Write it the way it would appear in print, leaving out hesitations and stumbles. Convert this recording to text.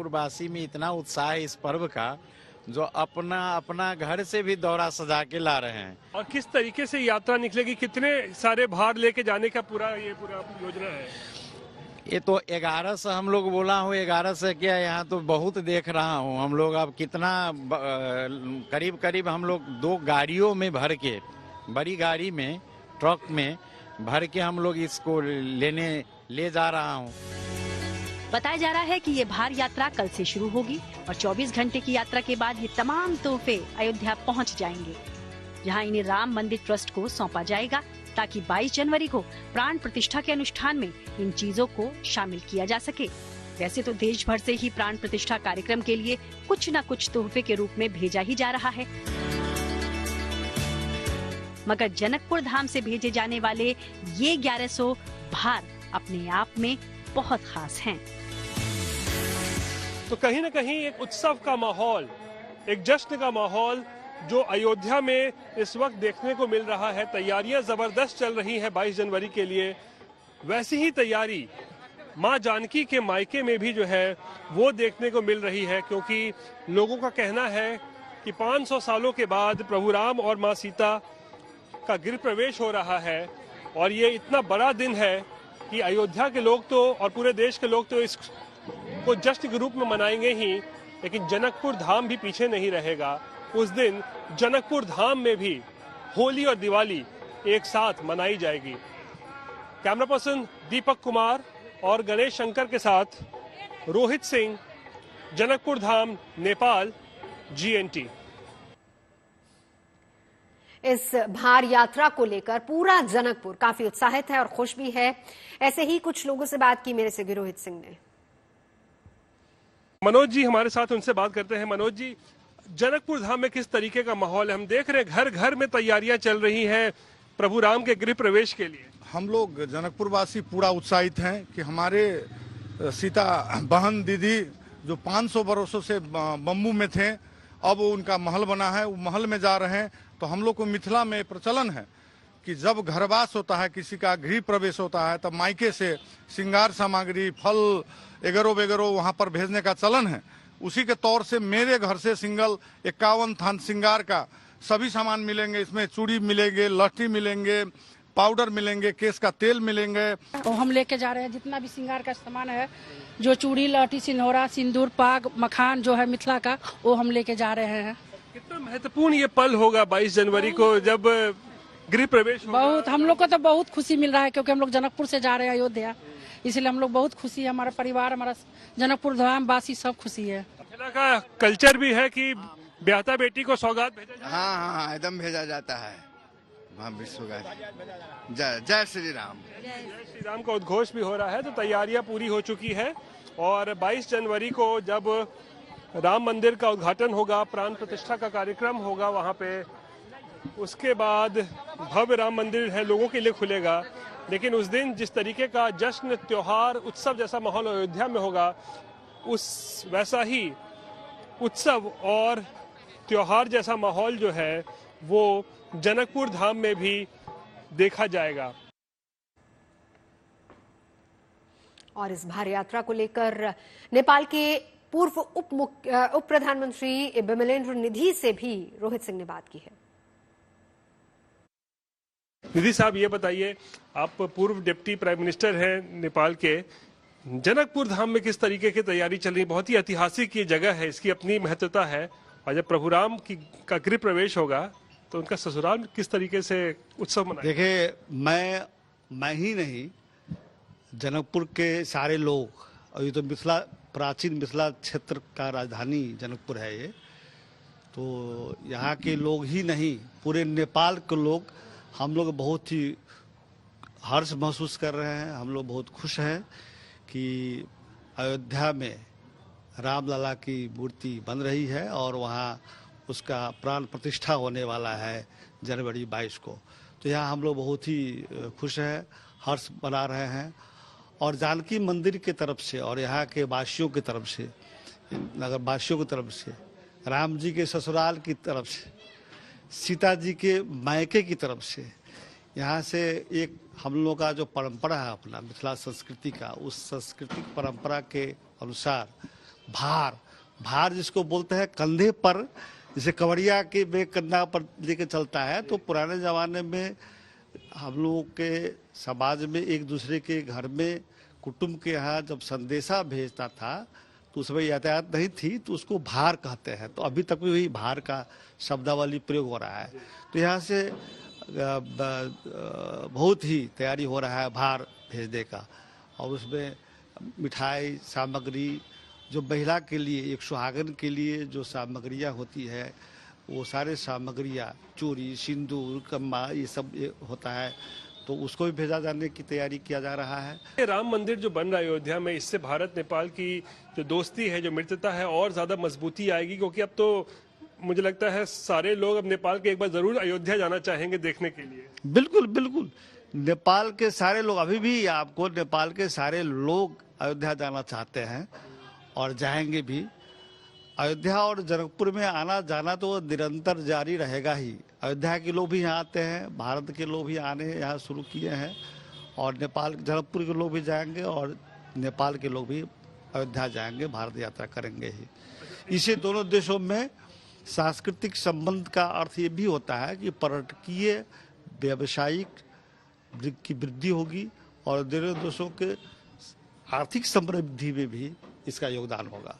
जनकपुरवासी में इतना उत्साह है इस पर्व का, जो अपना अपना घर से भी दौरा सजा के ला रहे हैं। और किस तरीके से यात्रा निकलेगी, कितने सारे भार लेके जाने का पूरा योजना है? ये तो 1100 हम लोग बोला हूँ, 1100 क्या, यहाँ तो बहुत देख रहा हूँ हम लोग। अब कितना करीब करीब हम लोग 2 गाड़ियों में भर के, बड़ी गाड़ी में, ट्रक में भर के हम लोग इसको ले जा रहा हूँ। बताया जा रहा है कि ये भार यात्रा कल से शुरू होगी और 24 घंटे की यात्रा के बाद ये तमाम तोहफे अयोध्या पहुंच जाएंगे, जहां इन्हें राम मंदिर ट्रस्ट को सौंपा जाएगा, ताकि 22 जनवरी को प्राण प्रतिष्ठा के अनुष्ठान में इन चीजों को शामिल किया जा सके। वैसे तो देश भर से ही प्राण प्रतिष्ठा कार्यक्रम के लिए कुछ न कुछ तोहफे के रूप में भेजा ही जा रहा है, मगर जनकपुर धाम से भेजे जाने वाले ये 1100 भार अपने आप में बहुत खास हैं। तो कहीं न कहीं एक उत्सव का माहौल, एक जश्न का माहौल जो अयोध्या में इस वक्त देखने को मिल रहा है। तैयारियां जबरदस्त चल रही हैं 22 जनवरी के लिए। वैसी ही तैयारी मां जानकी के मायके में भी जो है वो देखने को मिल रही है, क्योंकि लोगों का कहना है कि 500 सालों के बाद प्रभु राम और मां सीता का गृह प्रवेश हो रहा है और ये इतना बड़ा दिन है कि अयोध्या के लोग तो और पूरे देश के लोग तो इसको जश्न के रूप में मनाएंगे ही, लेकिन जनकपुर धाम भी पीछे नहीं रहेगा। उस दिन जनकपुर धाम में भी होली और दिवाली एक साथ मनाई जाएगी। कैमरा पर्सन दीपक कुमार और गणेश शंकर के साथ रोहित सिंह, जनकपुर धाम, नेपाल, GNT। इस भार यात्रा को लेकर पूरा जनकपुर काफी उत्साहित है और खुश भी है। ऐसे ही कुछ लोगों से बात की मेरे से रोहित सिंह ने। मनोज जी हमारे साथ, उनसे बात करते हैं। मनोज जी, जनकपुर धाम में किस तरीके का माहौल है? हम देख रहे हैं घर घर में तैयारियां चल रही हैं प्रभु राम के गृह प्रवेश के लिए। हम लोग जनकपुर वासी पूरा उत्साहित हैं कि हमारे सीता बहन दीदी जो 500 बरसों से बम्बू में थे, अब उनका महल बना है, वो महल में जा रहे हैं। तो हम लोग को मिथिला में प्रचलन है कि जब घरवास होता है, किसी का गृह प्रवेश होता है, तब मायके से श्रृंगार सामग्री, फल वगैरह वहाँ पर भेजने का चलन है। उसी के तौर से मेरे घर से सिंगल 51 थान श्रृंगार का सभी सामान मिलेंगे। इसमें चूड़ी मिलेंगे, लहठी मिलेंगे, पाउडर मिलेंगे, केस का तेल मिलेंगे। तो हम लेके जा रहे हैं जितना भी श्रृंगार का सामान है, जो चूड़ी, लहठी, सिंदूरा, सिंदूर, पाग, मखान जो है मिथिला का, वो हम लेके जा रहे हैं। कितना महत्वपूर्ण ये पल होगा 22 जनवरी को जब गृह प्रवेश होगा। बहुत, हम लोग को तो बहुत खुशी मिल रहा है, क्योंकि हम लोग जनकपुर से जा रहे हैं अयोध्या, इसलिए हम लोग बहुत खुशी है। हमारा परिवार, हमारा जनकपुर धाम वासी सब खुशी है। मिथिला का कल्चर भी है कि ब्याहता बेटी को सौगात भेजा जाता है। हाँ, एकदम भेजा जाता है। जय श्री राम। जय श्री राम का उद्घोष भी हो रहा है। तो तैयारियां पूरी हो चुकी है और 22 जनवरी को जब राम मंदिर का उद्घाटन होगा, प्राण प्रतिष्ठा का कार्यक्रम होगा वहां पे, उसके बाद भव्य राम मंदिर है, लोगों के लिए खुलेगा। लेकिन उस दिन जिस तरीके का जश्न, त्योहार, उत्सव जैसा माहौल अयोध्या में होगा, उस वैसा ही उत्सव और त्योहार जैसा माहौल जो है वो जनकपुर धाम में भी देखा जाएगा। और इस भार यात्रा को लेकर नेपाल के पूर्व उप प्रधानमंत्री बिमलेन्द्र निधि से भी रोहित सिंह ने बात की है। निधि साहब, ये बताइए, आप पूर्व डिप्टी प्राइम मिनिस्टर हैं नेपाल के, जनकपुर धाम में किस तरीके की तैयारी चल रही है? बहुत ही ऐतिहासिक ये जगह है, इसकी अपनी महत्वता है, और जब प्रभु राम का गृह प्रवेश होगा तो उनका ससुराल किस तरीके से उत्सव मनाएंगे? देखिए, मैं ही नहीं, जनकपुर के सारे लोग, और ये तो प्राचीन मिथिला क्षेत्र का राजधानी जनकपुर है ये, तो यहाँ के लोग ही नहीं, पूरे नेपाल के लोग, हम लोग बहुत ही हर्ष महसूस कर रहे हैं। हम लोग बहुत खुश हैं कि अयोध्या में रामलला की मूर्ति बन रही है और वहाँ उसका प्राण प्रतिष्ठा होने वाला है जनवरी 22 को। तो यहाँ हम लोग बहुत ही खुश हैं, हर्ष मना रहे हैं। और जानकी मंदिर की तरफ से और यहाँ के वासियों की तरफ से, नगर वासियों की तरफ से, राम जी के ससुराल की तरफ से, सीता जी के मायके की तरफ से, यहाँ से एक हम लोग का जो परंपरा है अपना मिथिला संस्कृति का, उस सांस्कृतिक परंपरा के अनुसार भार जिसको बोलते हैं कंधे पर, जैसे कवड़िया के में कंधा पर लेके चलता है, तो पुराने ज़माने में हम लोगों के समाज में एक दूसरे के घर में कुटुंब के यहाँ जब संदेशा भेजता था तो उसमें यातायात नहीं थी, तो उसको भार कहते हैं। तो अभी तक भी वही भार का शब्दावली प्रयोग हो रहा है। तो यहाँ से बहुत ही तैयारी हो रहा है भार भेजने का, और उसमें मिठाई सामग्री जो महिला के लिए, एक सुहागन के लिए जो सामग्रियाँ होती है, वो सारे सामग्रियाँ, चूड़ी, सिंदूर, कम्मा, ये सब होता है, तो उसको भी भेजा जाने की तैयारी किया जा रहा है। राम मंदिर जो बन रहा है अयोध्या में, इससे भारत नेपाल की जो दोस्ती है, जो मित्रता है, और ज्यादा मजबूती आएगी, क्योंकि अब तो मुझे लगता है सारे लोग अब नेपाल के एक बार जरूर अयोध्या जाना चाहेंगे देखने के लिए। बिल्कुल बिल्कुल, नेपाल के सारे लोग, अभी भी आपको नेपाल के सारे लोग अयोध्या जाना चाहते हैं और जाएंगे भी। अयोध्या और जनकपुर में आना जाना तो निरंतर जारी रहेगा ही। अयोध्या के लोग भी यहाँ आते हैं, भारत के लोग भी आने यहाँ शुरू किए हैं, और नेपाल जनकपुर के लोग भी जाएंगे और नेपाल के लोग भी अयोध्या जाएंगे, भारत यात्रा करेंगे ही। इसे दोनों देशों में सांस्कृतिक संबंध का अर्थ ये भी होता है कि पर्यटकीय व्यावसायिक की वृद्धि होगी और दोनों देशों के आर्थिक समृद्धि में भी इसका योगदान होगा।